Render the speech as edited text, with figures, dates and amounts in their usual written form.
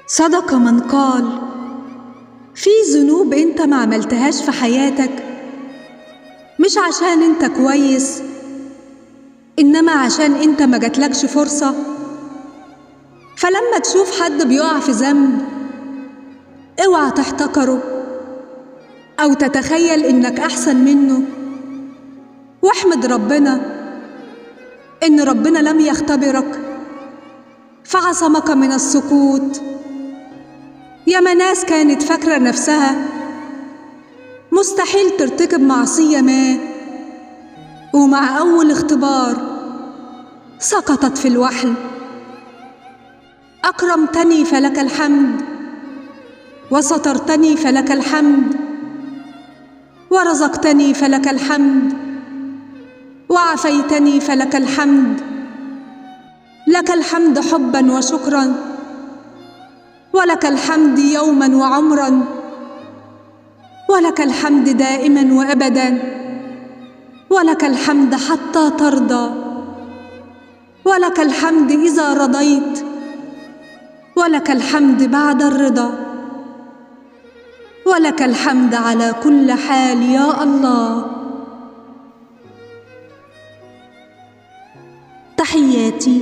صدق من قال: في ذنوب انت ما عملتهاش في حياتك مش عشان انت كويس، انما عشان انت ما جاتلكش فرصة. فلما تشوف حد بيقع في ذنب اوعى تحتقره او تتخيل انك احسن منه، واحمد ربنا ان ربنا لم يختبرك فعصمك من السقوط. ياما ناس كانت فاكرة نفسها مستحيل ترتكب معصية ما، ومع أول اختبار سقطت في الوحل. أكرمتني فلك الحمد، وسترتني فلك الحمد، ورزقتني فلك الحمد، وعافيتني فلك الحمد. لك الحمد حبا وشكرا، ولك الحمد يوما وعمرا، ولك الحمد دائما وأبدا، ولك الحمد حتى ترضى، ولك الحمد إذا رضيت، ولك الحمد بعد الرضا، ولك الحمد على كل حال يا الله. تحياتي